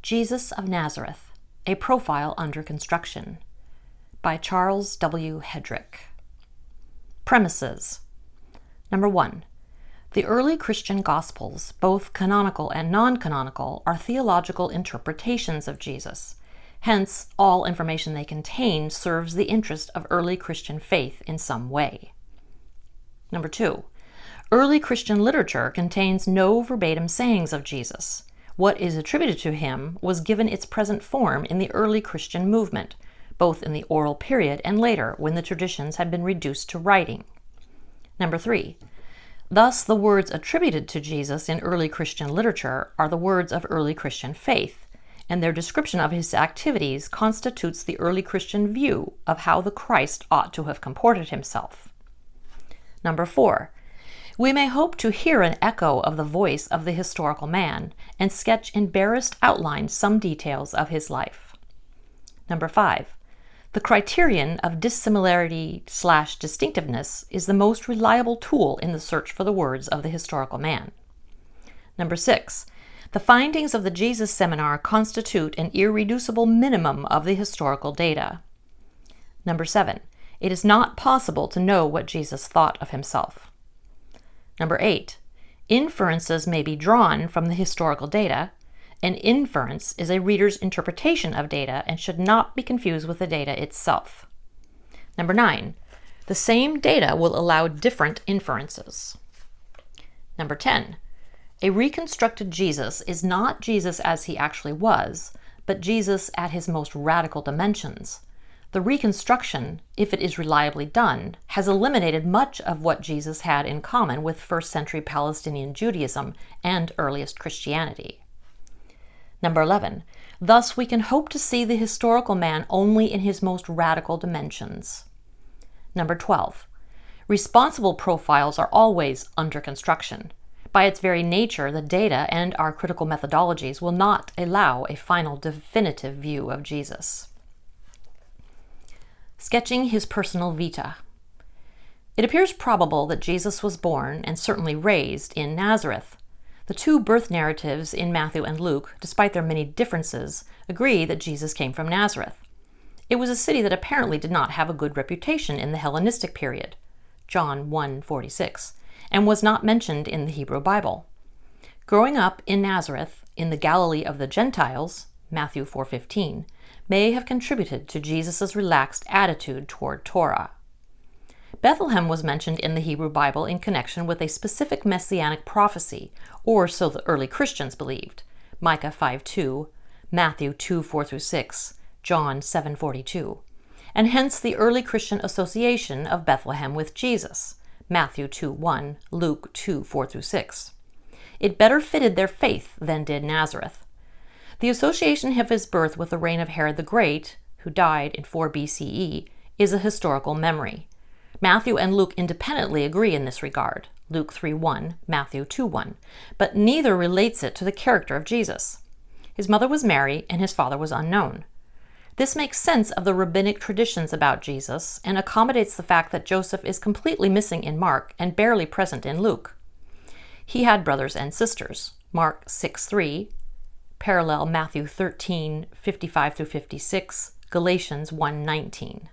Jesus of Nazareth, A Profile Under Construction by Charles W. Hedrick. Premises. Number 1. The early Christian Gospels, both canonical and non-canonical, are theological interpretations of Jesus. Hence, all information they contain serves the interest of early Christian faith in some way. Number 2. Early Christian literature contains no verbatim sayings of Jesus. What is attributed to him was given its present form in the early Christian movement, both in the oral period and later when the traditions had been reduced to writing. Number 3. Thus, the words attributed to Jesus in early Christian literature are the words of early Christian faith, and their description of his activities constitutes the early Christian view of how the Christ ought to have comported himself. Number 4. We may hope to hear an echo of the voice of the historical man and sketch in barest outline some details of his life. Number 5. The criterion of dissimilarity/distinctiveness is the most reliable tool in the search for the words of the historical man. Number 6. The findings of the Jesus Seminar constitute an irreducible minimum of the historical data. Number 7. It is not possible to know what Jesus thought of himself. Number 8. Inferences may be drawn from the historical data. An inference is a reader's interpretation of data and should not be confused with the data itself. Number 9. The same data will allow different inferences. Number 10. A reconstructed Jesus is not Jesus as he actually was, but Jesus at his most radical dimensions. The reconstruction, if it is reliably done, has eliminated much of what Jesus had in common with first-century Palestinian Judaism and earliest Christianity. Number 11. Thus, we can hope to see the historical man only in his most radical dimensions. Number 12. Responsible profiles are always under construction. By its very nature, the data and our critical methodologies will not allow a final definitive view of Jesus. Sketching his personal vita. It appears probable that Jesus was born and certainly raised in Nazareth. The two birth narratives in Matthew and Luke, despite their many differences, agree that Jesus came from Nazareth. It was a city that apparently did not have a good reputation in the Hellenistic period, John 1:46, and was not mentioned in the Hebrew Bible. Growing up in Nazareth, in the Galilee of the Gentiles, Matthew 4:15, may have contributed to Jesus' relaxed attitude toward Torah. Bethlehem was mentioned in the Hebrew Bible in connection with a specific messianic prophecy, or so the early Christians believed, Micah 5:2, Matthew 2:4-6, John 7:42, and hence the early Christian association of Bethlehem with Jesus, Matthew 2:1, Luke 2:4-6. It better fitted their faith than did Nazareth. The association of his birth with the reign of Herod the Great, who died in 4 BCE, is a historical memory. Matthew and Luke independently agree in this regard, Luke 3:1, Matthew 2:1, but neither relates it to the character of Jesus. His mother was Mary, and his father was unknown. This makes sense of the rabbinic traditions about Jesus and accommodates the fact that Joseph is completely missing in Mark and barely present in Luke. He had brothers and sisters, Mark 6:3, parallel Matthew 13:55-56, Galatians 1:19.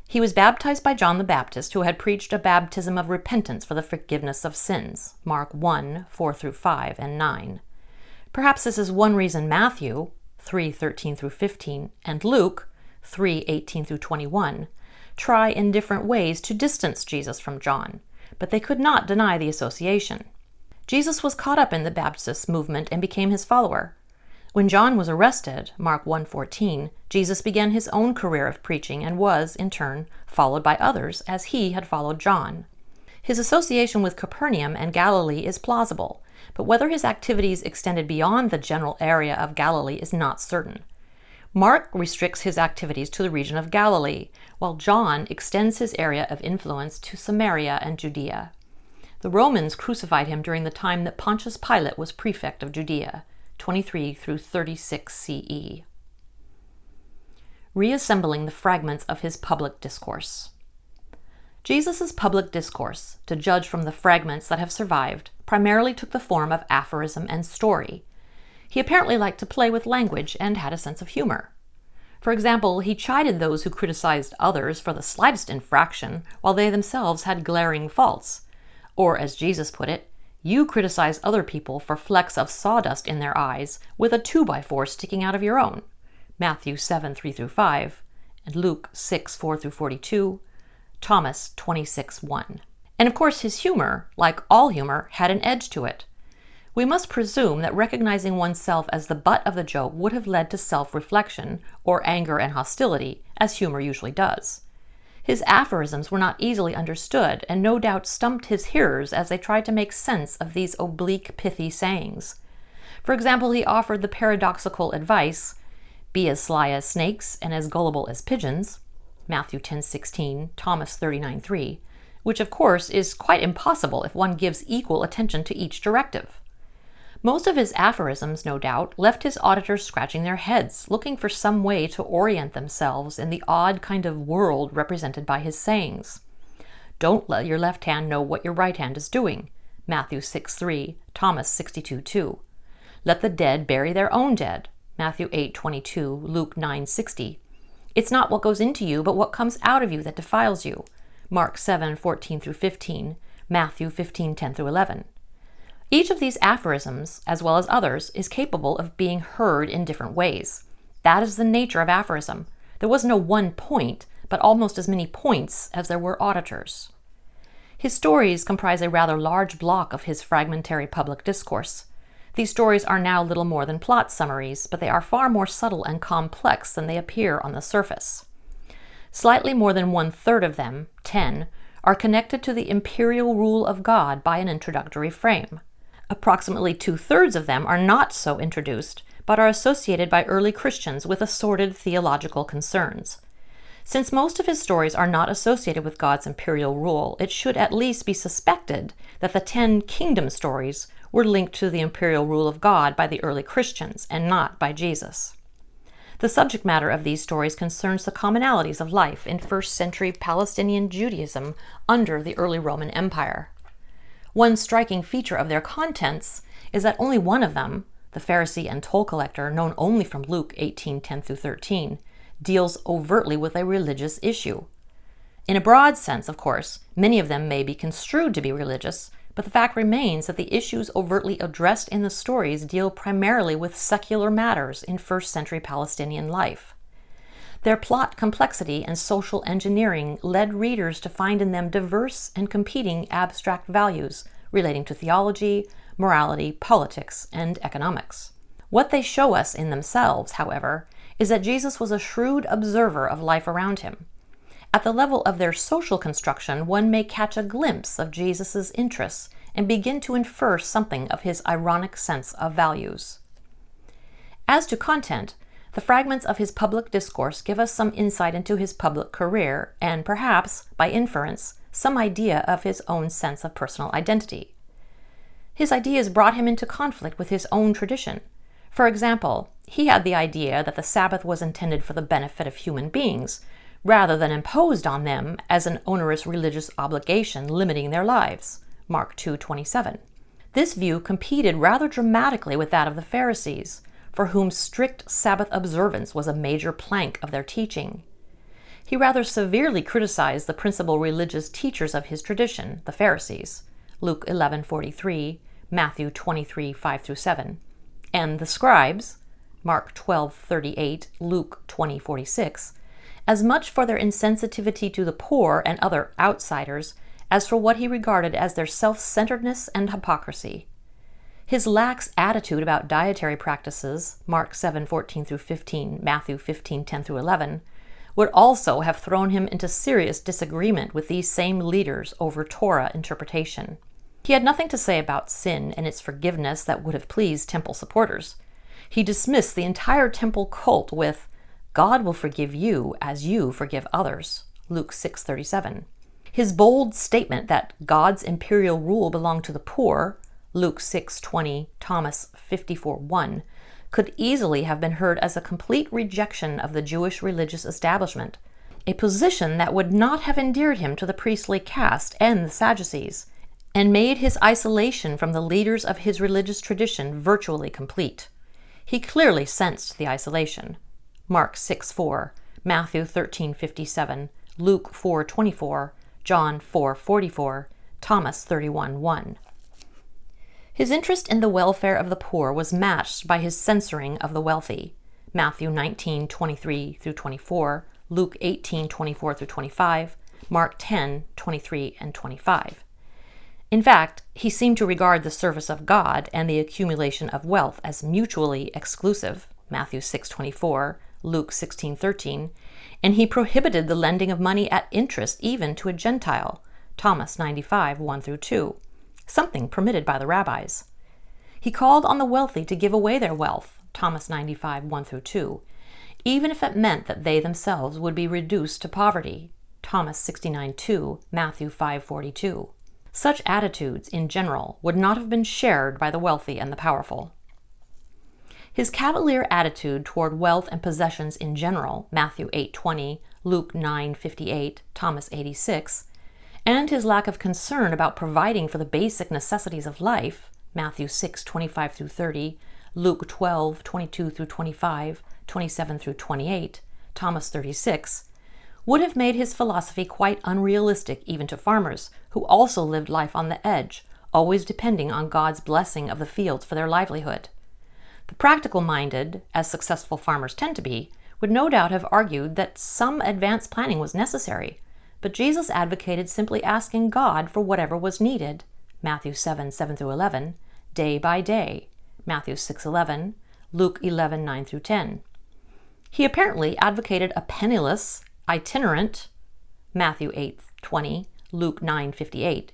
He was baptized by John the Baptist, who had preached a baptism of repentance for the forgiveness of sins, Mark 1:4-5 and 9. Perhaps this is one reason Matthew 3:13-15 and Luke 3:18-21 try in different ways to distance Jesus from John, but they could not deny the association. Jesus was caught up in the Baptist movement and became his follower. When John was arrested, Mark 1:14, Jesus began his own career of preaching and was, in turn, followed by others as he had followed John. His association with Capernaum and Galilee is plausible, but whether his activities extended beyond the general area of Galilee is not certain. Mark restricts his activities to the region of Galilee, while John extends his area of influence to Samaria and Judea. The Romans crucified him during the time that Pontius Pilate was prefect of Judea, 23-36 CE. Reassembling the fragments of his public discourse. Jesus' public discourse, to judge from the fragments that have survived, primarily took the form of aphorism and story. He apparently liked to play with language and had a sense of humor. For example, he chided those who criticized others for the slightest infraction while they themselves had glaring faults. Or, as Jesus put it, you criticize other people for flecks of sawdust in their eyes with a 2x4 sticking out of your own. Matthew 7:3-5, and Luke 6:4-42, Thomas 26:1. And of course his humor, like all humor, had an edge to it. We must presume that recognizing oneself as the butt of the joke would have led to self-reflection, or anger and hostility, as humor usually does. His aphorisms were not easily understood, and no doubt stumped his hearers as they tried to make sense of these oblique, pithy sayings. For example, he offered the paradoxical advice, "Be as sly as snakes and as gullible as pigeons," Matthew 10:16, Thomas 39:3, which of course is quite impossible if one gives equal attention to each directive. Most of his aphorisms, no doubt, left his auditors scratching their heads, looking for some way to orient themselves in the odd kind of world represented by his sayings. "Don't let your left hand know what your right hand is doing," Matthew 6:3, Thomas 62:2. "Let the dead bury their own dead," Matthew 8:22, Luke 9:60. "It's not what goes into you, but what comes out of you that defiles you," Mark 7:14-15, Matthew 15:10-11. Each of these aphorisms, as well as others, is capable of being heard in different ways. That is the nature of aphorism. There was no one point, but almost as many points as there were auditors. His stories comprise a rather large block of his fragmentary public discourse. These stories are now little more than plot summaries, but they are far more subtle and complex than they appear on the surface. Slightly more than 1/3 of them, 10, are connected to the imperial rule of God by an introductory frame. Approximately 2/3 of them are not so introduced, but are associated by early Christians with assorted theological concerns. Since most of his stories are not associated with God's imperial rule, it should at least be suspected that the 10 kingdom stories were linked to the imperial rule of God by the early Christians and not by Jesus. The subject matter of these stories concerns the commonalities of life in first-century Palestinian Judaism under the early Roman Empire. One striking feature of their contents is that only one of them, the Pharisee and toll collector, known only from Luke 18:10-13, deals overtly with a religious issue. In a broad sense, of course, many of them may be construed to be religious, but the fact remains that the issues overtly addressed in the stories deal primarily with secular matters in first-century Palestinian life. Their plot complexity and social engineering led readers to find in them diverse and competing abstract values relating to theology, morality, politics, and economics. What they show us in themselves, however, is that Jesus was a shrewd observer of life around him. At the level of their social construction, one may catch a glimpse of Jesus' interests and begin to infer something of his ironic sense of values. As to content, the fragments of his public discourse give us some insight into his public career and, perhaps, by inference, some idea of his own sense of personal identity. His ideas brought him into conflict with his own tradition. For example, he had the idea that the Sabbath was intended for the benefit of human beings, rather than imposed on them as an onerous religious obligation limiting their lives. Mark 2:27. This view competed rather dramatically with that of the Pharisees, for whom strict Sabbath observance was a major plank of their teaching. He rather severely criticized the principal religious teachers of his tradition, the Pharisees, Luke 11:43, Matthew 23:5-7, and the scribes, Mark 12:38, Luke 20:46, as much for their insensitivity to the poor and other outsiders as for what he regarded as their self-centeredness and hypocrisy. His lax attitude about dietary practices, Mark 7:14-15, Matthew 15:10-11, would also have thrown him into serious disagreement with these same leaders over Torah interpretation. He had nothing to say about sin and its forgiveness that would have pleased temple supporters. He dismissed the entire temple cult with, "God will forgive you as you forgive others," Luke 6:37. His bold statement that God's imperial rule belonged to the poor, Luke 6:20, Thomas 54:1, could easily have been heard as a complete rejection of the Jewish religious establishment, a position that would not have endeared him to the priestly caste and the Sadducees, and made his isolation from the leaders of his religious tradition virtually complete. He clearly sensed the isolation. Mark 6:4, Matthew 13:57, Luke 4:24, John 4:44, Thomas 31:1. His interest in the welfare of the poor was matched by his censoring of the wealthy. Matthew 19:23-24, Luke 18:24-25, Mark 10:23 and 25. In fact, he seemed to regard the service of God and the accumulation of wealth as mutually exclusive. Matthew 6:24, Luke 16:13, and he prohibited the lending of money at interest even to a Gentile. Thomas 95:1-2, something permitted by the rabbis. He called on the wealthy to give away their wealth. Thomas 95:1-2, even if it meant that they themselves would be reduced to poverty. Thomas 69:2, Matthew 5:42. Such attitudes, in general, would not have been shared by the wealthy and the powerful. His cavalier attitude toward wealth and possessions in general, Matthew 8:20, Luke 9:58, Thomas 86, and his lack of concern about providing for the basic necessities of life, Matthew 6:25-30, Luke 12:22-25, 27-28, Thomas 36, would have made his philosophy quite unrealistic even to farmers, who also lived life on the edge, always depending on God's blessing of the fields for their livelihood. The practical-minded, as successful farmers tend to be, would no doubt have argued that some advanced planning was necessary, but Jesus advocated simply asking God for whatever was needed, Matthew 7:7-11, day by day, Matthew 6:11, Luke 11:9-10. He apparently advocated a penniless, itinerant, Matthew 8:20, Luke 9:58,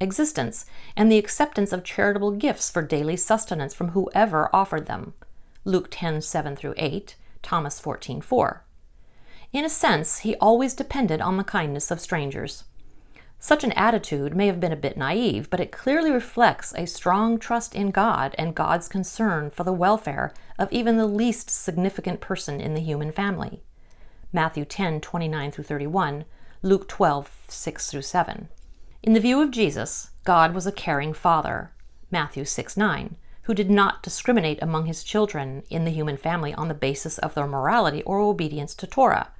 existence, and the acceptance of charitable gifts for daily sustenance from whoever offered them, Luke 10:7-8, Thomas 14:4. In a sense, he always depended on the kindness of strangers. Such an attitude may have been a bit naive, but it clearly reflects a strong trust in God and God's concern for the welfare of even the least significant person in the human family. Matthew 10:29-31, Luke 12:6-7. In the view of Jesus, God was a caring father, Matthew 6:9, who did not discriminate among his children in the human family on the basis of their morality or obedience to Torah,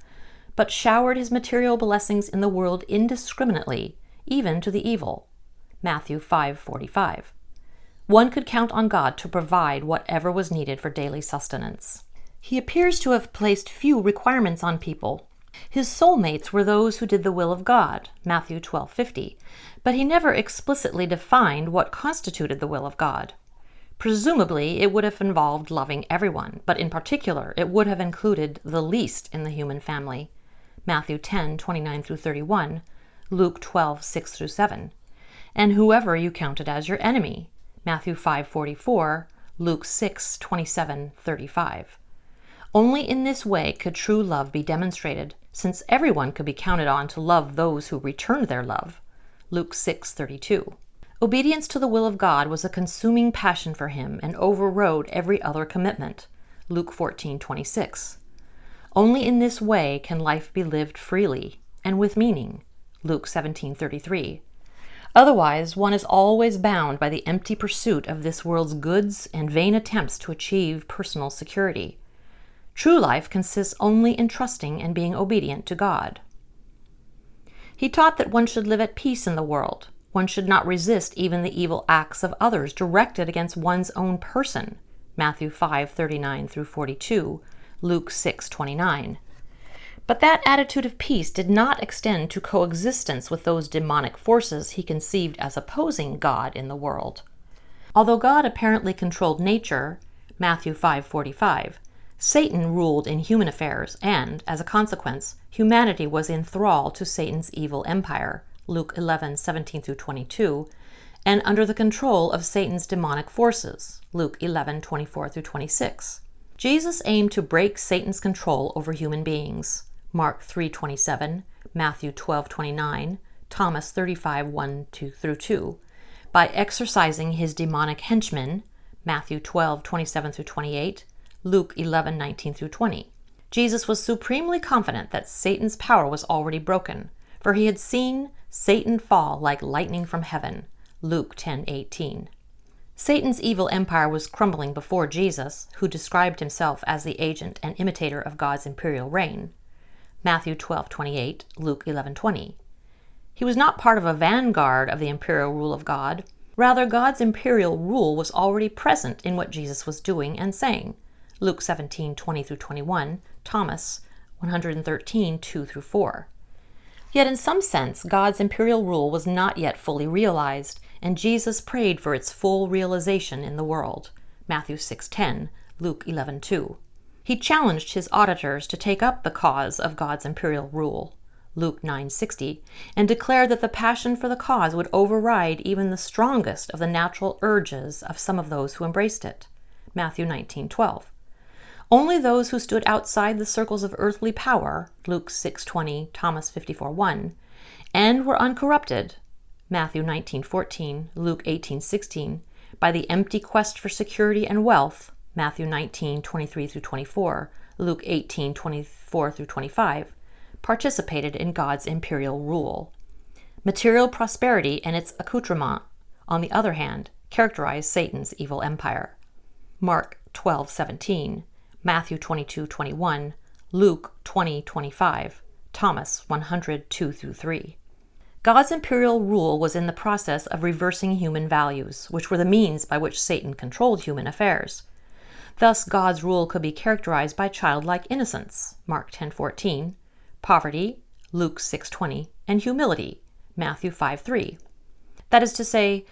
but showered his material blessings in the world indiscriminately, even to the evil, Matthew 5:45. One could count on God to provide whatever was needed for daily sustenance. He appears to have placed few requirements on people. His soulmates were those who did the will of God, Matthew 12:50, but he never explicitly defined what constituted the will of God. Presumably, it would have involved loving everyone, but in particular, it would have included the least in the human family, Matthew 10:29-31, Luke 12:6-7, and whoever you counted as your enemy, Matthew 5:44, Luke 6:27-35. Only in this way could true love be demonstrated, since everyone could be counted on to love those who returned their love, Luke 6:32. Obedience to the will of God was a consuming passion for him and overrode every other commitment, Luke 14:26. Only in this way can life be lived freely and with meaning, Luke 17:33. Otherwise, one is always bound by the empty pursuit of this world's goods and vain attempts to achieve personal security. True life consists only in trusting and being obedient to God. He taught that one should live at peace in the world. One should not resist even the evil acts of others directed against one's own person, Matthew 5:39-42, Luke 6:29. But that attitude of peace did not extend to coexistence with those demonic forces he conceived as opposing God in the world. Although God apparently controlled nature, Matthew 5:45, Satan ruled in human affairs, and, as a consequence, humanity was in thrall to Satan's evil empire, Luke 11:17-22, and under the control of Satan's demonic forces, Luke 11:24-26. Jesus aimed to break Satan's control over human beings, Mark 3:27, Matthew 12:29, Thomas 35:1-2, by exorcising his demonic henchmen, Matthew 12:27-28, Luke 11:19-20. Jesus was supremely confident that Satan's power was already broken, for he had seen Satan fall like lightning from heaven, Luke 10:18. Satan's evil empire was crumbling before Jesus, who described himself as the agent and imitator of God's imperial reign. Matthew 12:28, Luke 11:20. He was not part of a vanguard of the imperial rule of God. Rather, God's imperial rule was already present in what Jesus was doing and saying. Luke 17:20-21, Thomas 113:2-4. Yet in some sense, God's imperial rule was not yet fully realized, and Jesus prayed for its full realization in the world. Matthew 6:10, Luke 11:2. He challenged his auditors to take up the cause of God's imperial rule. Luke 9:60, and declared that the passion for the cause would override even the strongest of the natural urges of some of those who embraced it. Matthew 19:12. Only those who stood outside the circles of earthly power, Luke 6:20, Thomas 54:1, and were uncorrupted, Matthew 19:14, Luke 18:16, by the empty quest for security and wealth, Matthew 19:23-24, Luke 18:24-25, participated in God's imperial rule. Material prosperity and its accoutrement, on the other hand, characterized Satan's evil empire. Mark 12:17, Matthew 22:21, Luke 20:25, Thomas 100:2-3. God's imperial rule was in the process of reversing human values, which were the means by which Satan controlled human affairs. Thus, God's rule could be characterized by childlike innocence, Mark 10:14, poverty, Luke 6:20, and humility, Matthew 5:3. That is to say,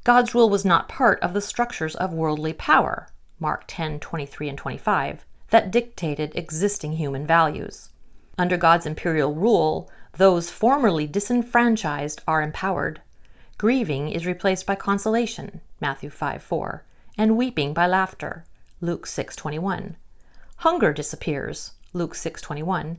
God's rule was not part of the structures of worldly power, Mark 10:23 and 25, that dictated existing human values. Under God's imperial rule, those formerly disenfranchised are empowered. Grieving is replaced by consolation, Matthew 5:4, and weeping by laughter, Luke 6:21. Hunger disappears, Luke 6:21,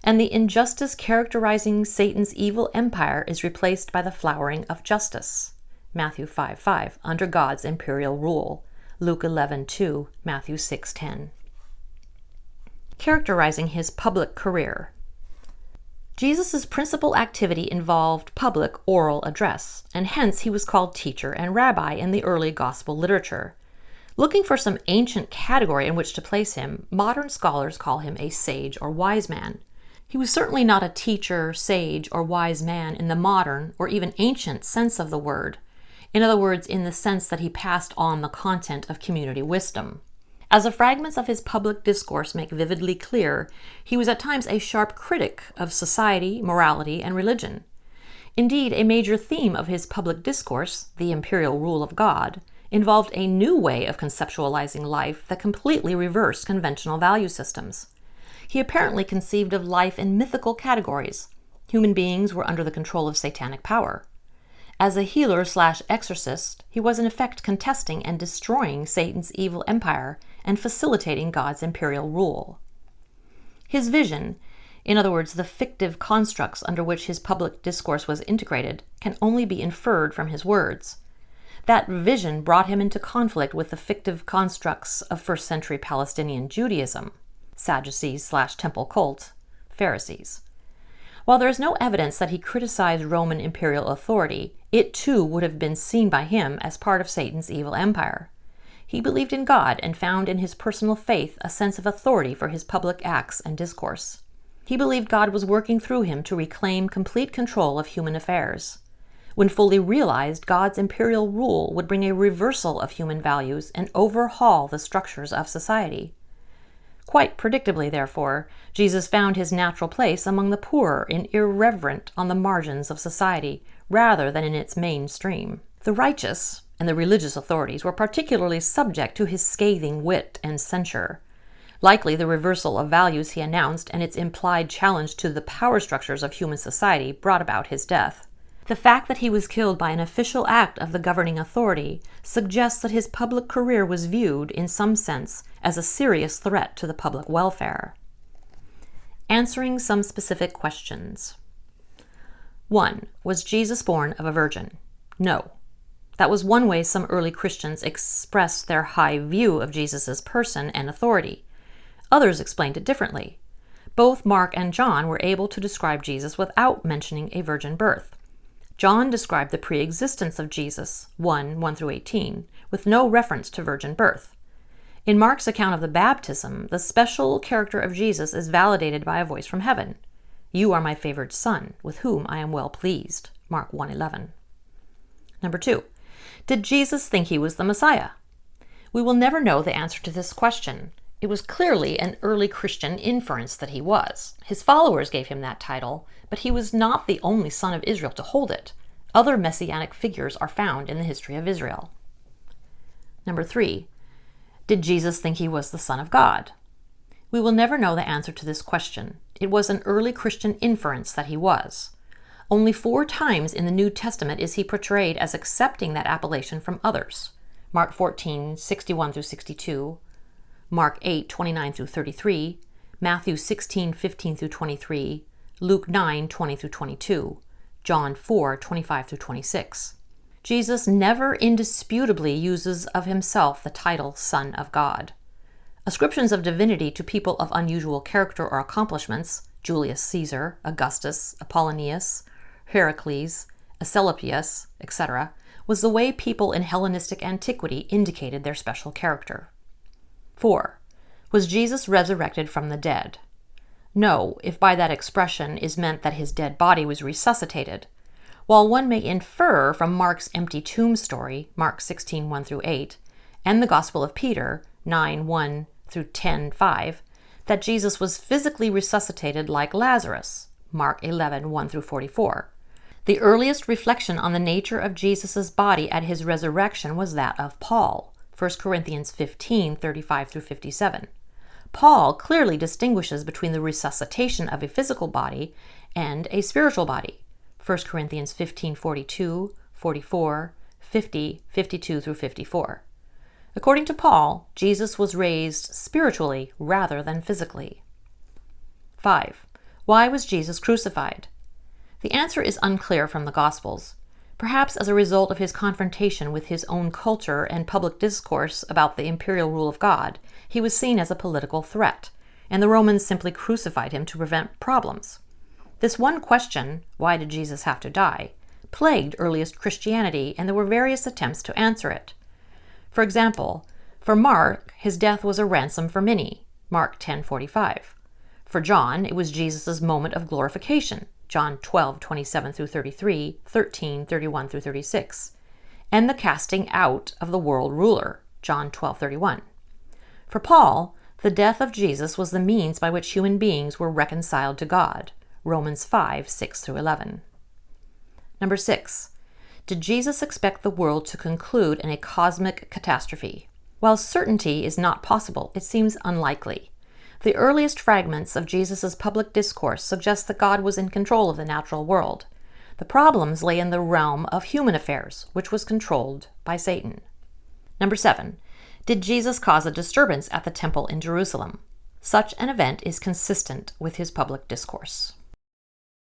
and the injustice characterizing Satan's evil empire is replaced by the flowering of justice, Matthew 5:5, under God's imperial rule, Luke 11:2, Matthew 6:10. Characterizing his public career. Jesus' principal activity involved public oral address, and hence he was called teacher and rabbi in the early gospel literature. Looking for some ancient category in which to place him, modern scholars call him a sage or wise man. He was certainly not a teacher, sage, or wise man in the modern or even ancient sense of the word. In other words, in the sense that he passed on the content of community wisdom. As the fragments of his public discourse make vividly clear, he was at times a sharp critic of society, morality, and religion. Indeed, a major theme of his public discourse, the imperial rule of God, involved a new way of conceptualizing life that completely reversed conventional value systems. He apparently conceived of life in mythical categories. Human beings were under the control of satanic power. As a healer/exorcist, he was in effect contesting and destroying Satan's evil empire and facilitating God's imperial rule. His vision, in other words, the fictive constructs under which his public discourse was integrated, can only be inferred from his words. That vision brought him into conflict with the fictive constructs of first-century Palestinian Judaism, Sadducees/temple cult, Pharisees. While there is no evidence that he criticized Roman imperial authority, it too would have been seen by him as part of Satan's evil empire. He believed in God and found in his personal faith a sense of authority for his public acts and discourse. He believed God was working through him to reclaim complete control of human affairs. When fully realized, God's imperial rule would bring a reversal of human values and overhaul the structures of society. Quite predictably, therefore, Jesus found his natural place among the poor and irreverent on the margins of society, rather than in its mainstream. The righteous and the religious authorities were particularly subject to his scathing wit and censure. Likely, the reversal of values he announced and its implied challenge to the power structures of human society brought about his death. The fact that he was killed by an official act of the governing authority suggests that his public career was viewed, in some sense, as a serious threat to the public welfare. Answering some specific questions. 1. Was Jesus born of a virgin? No. That was one way some early Christians expressed their high view of Jesus' person and authority. Others explained it differently. Both Mark and John were able to describe Jesus without mentioning a virgin birth. John described the pre-existence of Jesus, 1:1-18, with no reference to virgin birth. In Mark's account of the baptism, the special character of Jesus is validated by a voice from heaven. "You are my favored Son, with whom I am well pleased." Mark 1:11. Number 2. Did Jesus think he was the Messiah? We will never know the answer to this question. It was clearly an early Christian inference that he was. His followers gave him that title, but he was not the only son of Israel to hold it. Other messianic figures are found in the history of Israel. Number 3. Did Jesus think he was the Son of God? We will never know the answer to this question. It was an early Christian inference that he was. Only 4 times in the New Testament is he portrayed as accepting that appellation from others. Mark 14:61-62, Mark 8:29-33, Matthew 16:15-23, Luke 9:20-22, John 4:25-26. Jesus never indisputably uses of himself the title Son of God. Ascriptions of divinity to people of unusual character or accomplishments, Julius Caesar, Augustus, Apollonius, Heracles, Asclepius, etc., was the way people in Hellenistic antiquity indicated their special character. 4. Was Jesus resurrected from the dead? No, if by that expression is meant that his dead body was resuscitated. While one may infer from Mark's empty tomb story, Mark 16:1-8, and the Gospel of Peter, 9:1-10:5, that Jesus was physically resuscitated like Lazarus, Mark 11:1-44. The earliest reflection on the nature of Jesus' body at his resurrection was that of Paul, 1 Corinthians 15:35-57. Paul clearly distinguishes between the resuscitation of a physical body and a spiritual body, 1 Corinthians 15:42, 44, 50, 52-54. According to Paul, Jesus was raised spiritually rather than physically. 5. Why was Jesus crucified? The answer is unclear from the Gospels. Perhaps as a result of his confrontation with his own culture and public discourse about the imperial rule of God, he was seen as a political threat, and the Romans simply crucified him to prevent problems. This one question, why did Jesus have to die, plagued earliest Christianity, and there were various attempts to answer it. For example, for Mark, his death was a ransom for many, Mark 10:45. For John, it was Jesus' moment of glorification, John 12:27-33, 13:31-36, and the casting out of the world ruler, John 12:31. For Paul, the death of Jesus was the means by which human beings were reconciled to God, Romans 5:6-11. Number 6. Did Jesus expect the world to conclude in a cosmic catastrophe? While certainty is not possible, it seems unlikely. The earliest fragments of Jesus' public discourse suggest that God was in control of the natural world. The problems lay in the realm of human affairs, which was controlled by Satan. Number 7. Did Jesus cause a disturbance at the temple in Jerusalem? Such an event is consistent with his public discourse.